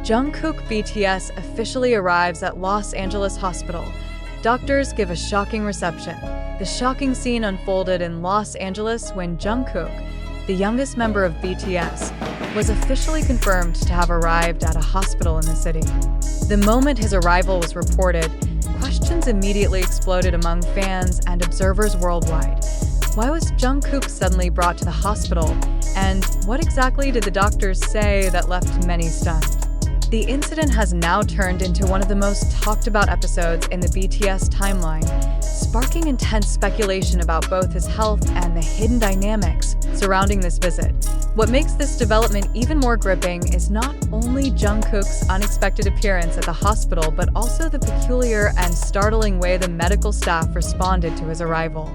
Jungkook BTS officially arrives at Los Angeles Hospital. Doctors give a shocking reception. The shocking scene unfolded in Los Angeles when Jungkook, the youngest member of BTS, was officially confirmed to have arrived at a hospital in the city. The moment his arrival was reported, questions immediately exploded among fans and observers worldwide. Why was Jungkook suddenly brought to the hospital, and what exactly did the doctors say that left many stunned? The incident has now turned into one of the most talked about episodes in the BTS timeline, sparking intense speculation about both his health and the hidden dynamics surrounding this visit. What makes this development even more gripping is not only Jungkook's unexpected appearance at the hospital, but also the peculiar and startling way the medical staff responded to his arrival.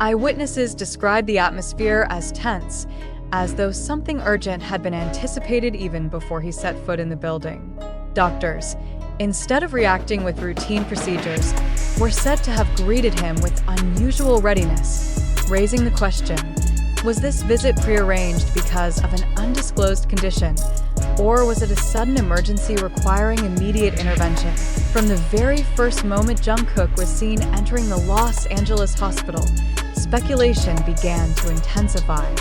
Eyewitnesses described the atmosphere as tense, as though something urgent had been anticipated even before he set foot in the building. Doctors, instead of reacting with routine procedures, were said to have greeted him with unusual readiness, raising the question, was this visit prearranged because of an undisclosed condition, or was it a sudden emergency requiring immediate intervention? From the very first moment Jungkook was seen entering the Los Angeles hospital, speculation began to intensify.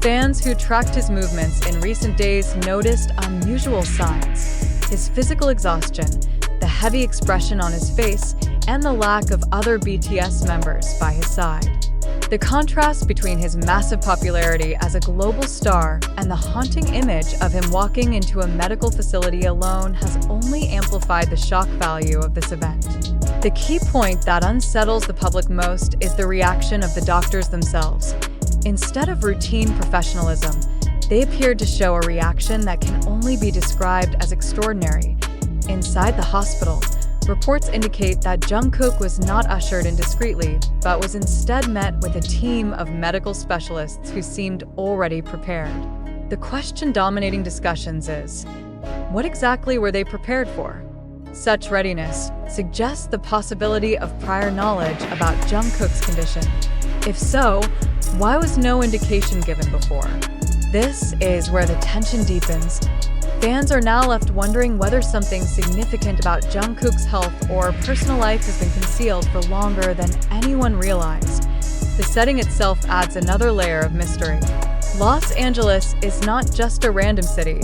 Fans who tracked his movements in recent days noticed unusual signs: his physical exhaustion, the heavy expression on his face, and the lack of other BTS members by his side. The contrast between his massive popularity as a global star and the haunting image of him walking into a medical facility alone has only amplified the shock value of this event. The key point that unsettles the public most is the reaction of the doctors themselves. Instead of routine professionalism, they appeared to show a reaction that can only be described as extraordinary. Inside the hospital, reports indicate that Jungkook was not ushered in discreetly, but was instead met with a team of medical specialists who seemed already prepared. The question dominating discussions is, what exactly were they prepared for? Such readiness suggests the possibility of prior knowledge about Jungkook's condition. If so, why was no indication given before? This is where the tension deepens. Fans are now left wondering whether something significant about Jungkook's health or personal life has been concealed for longer than anyone realized. The setting itself adds another layer of mystery. Los Angeles is not just a random city.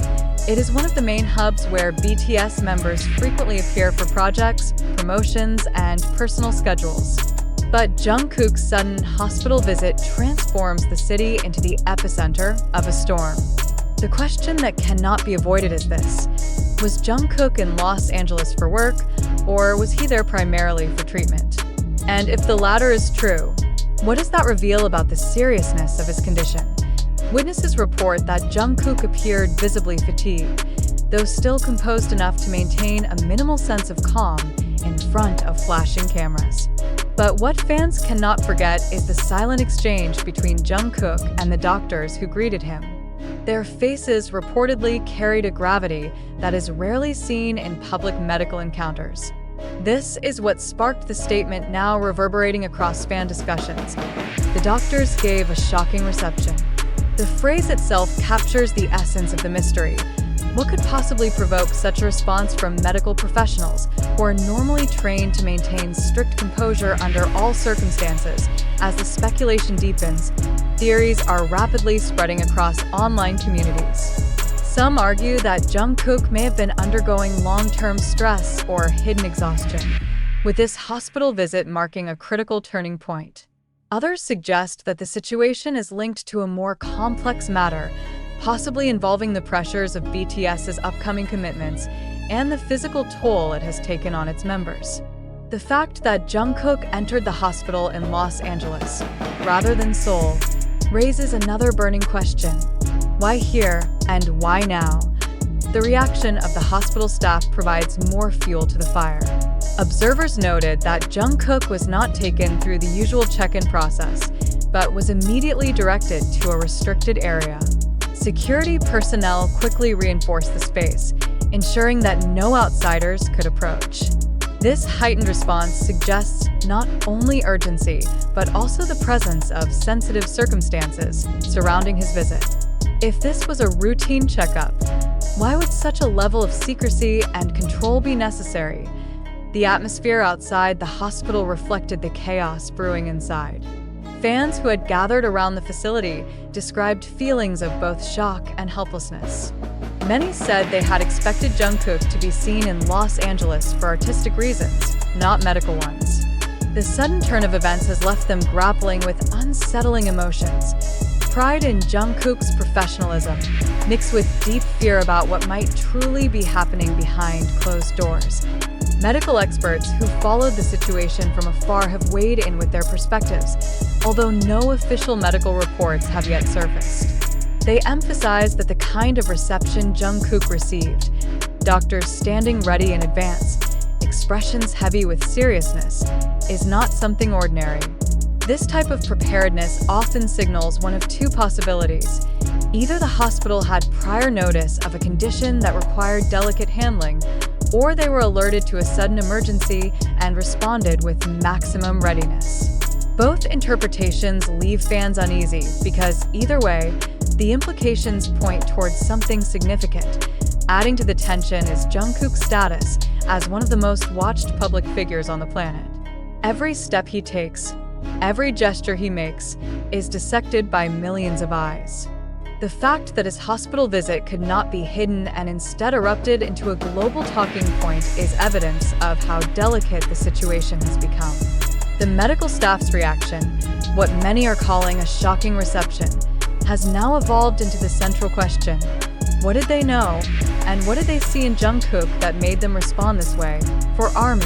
It is one of the main hubs where BTS members frequently appear for projects, promotions, and personal schedules. But Jungkook's sudden hospital visit transforms the city into the epicenter of a storm. The question that cannot be avoided is this: was Jungkook in Los Angeles for work, or was he there primarily for treatment? And if the latter is true, what does that reveal about the seriousness of his condition? Witnesses report that Jungkook appeared visibly fatigued, though still composed enough to maintain a minimal sense of calm in front of flashing cameras. But what fans cannot forget is the silent exchange between Jungkook and the doctors who greeted him. Their faces reportedly carried a gravity that is rarely seen in public medical encounters. This is what sparked the statement now reverberating across fan discussions. The doctors gave a shocking reception. The phrase itself captures the essence of the mystery. What could possibly provoke such a response from medical professionals who are normally trained to maintain strict composure under all circumstances? As the speculation deepens, theories are rapidly spreading across online communities. Some argue that Jungkook may have been undergoing long-term stress or hidden exhaustion, with this hospital visit marking a critical turning point. Others suggest that the situation is linked to a more complex matter, possibly involving the pressures of BTS's upcoming commitments and the physical toll it has taken on its members. The fact that Jungkook entered the hospital in Los Angeles, rather than Seoul, raises another burning question. Why here, and why now? The reaction of the hospital staff provides more fuel to the fire. Observers noted that Jungkook was not taken through the usual check-in process, but was immediately directed to a restricted area. Security personnel quickly reinforced the space, ensuring that no outsiders could approach. This heightened response suggests not only urgency, but also the presence of sensitive circumstances surrounding his visit. If this was a routine checkup, Why would such a level of secrecy and control be necessary? The atmosphere outside the hospital reflected the chaos brewing inside. Fans who had gathered around the facility described feelings of both shock and helplessness. Many said they had expected Jungkook to be seen in Los Angeles for artistic reasons, not medical ones. The sudden turn of events has left them grappling with unsettling emotions. Pride in Jungkook's professionalism, mixed with deep fear about what might truly be happening behind closed doors. Medical experts who followed the situation from afar have weighed in with their perspectives, although no official medical reports have yet surfaced. They emphasize that the kind of reception Jungkook received, doctors standing ready in advance, expressions heavy with seriousness, is not something ordinary. This type of preparedness often signals one of two possibilities. Either the hospital had prior notice of a condition that required delicate handling, or they were alerted to a sudden emergency and responded with maximum readiness. Both interpretations leave fans uneasy because, either way, the implications point towards something significant. Adding to the tension is Jungkook's status as one of the most watched public figures on the planet. Every step he takes, every gesture he makes, is dissected by millions of eyes. The fact that his hospital visit could not be hidden and instead erupted into a global talking point is evidence of how delicate the situation has become. The medical staff's reaction, what many are calling a shocking reception, has now evolved into the central question. What did they know, and what did they see in Jungkook that made them respond this way? For ARMY,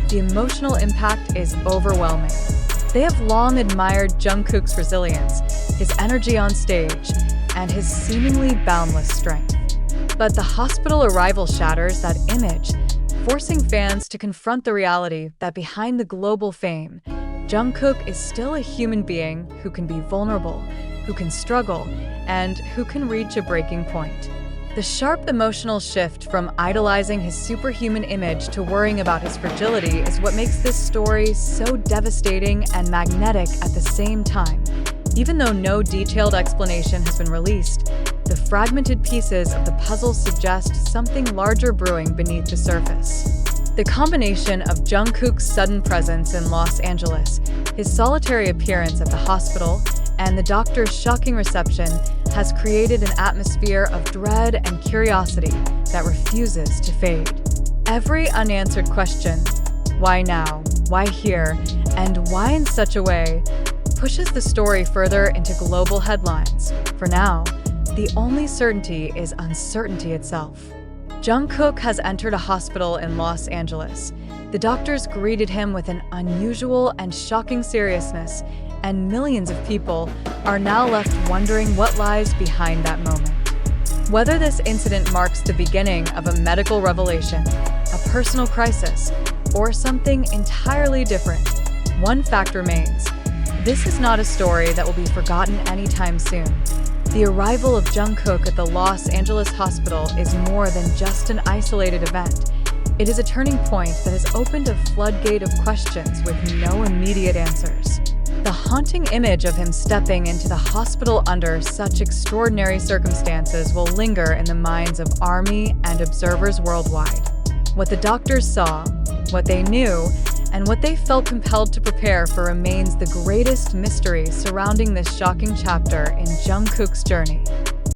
the emotional impact is overwhelming. They have long admired Jungkook's resilience, his energy on stage, and his seemingly boundless strength. But the hospital arrival shatters that image, forcing fans to confront the reality that behind the global fame, Jungkook is still a human being who can be vulnerable, who can struggle, and who can reach a breaking point. The sharp emotional shift from idolizing his superhuman image to worrying about his fragility is what makes this story so devastating and magnetic at the same time. Even though no detailed explanation has been released, the fragmented pieces of the puzzle suggest something larger brewing beneath the surface. The combination of Jungkook's sudden presence in Los Angeles, his solitary appearance at the hospital, and the doctor's shocking reception has created an atmosphere of dread and curiosity that refuses to fade. Every unanswered question, why now, why here, and why in such a way, pushes the story further into global headlines. For now, the only certainty is uncertainty itself. Jungkook has entered a hospital in Los Angeles. The doctors greeted him with an unusual and shocking seriousness, and millions of people are now left wondering what lies behind that moment. Whether this incident marks the beginning of a medical revelation, a personal crisis, or something entirely different, one fact remains. This is not a story that will be forgotten anytime soon. The arrival of Jungkook at the Los Angeles hospital is more than just an isolated event. It is a turning point that has opened a floodgate of questions with no immediate answers. The haunting image of him stepping into the hospital under such extraordinary circumstances will linger in the minds of ARMY and observers worldwide. What the doctors saw, what they knew, and what they felt compelled to prepare for remains the greatest mystery surrounding this shocking chapter in Jungkook's journey.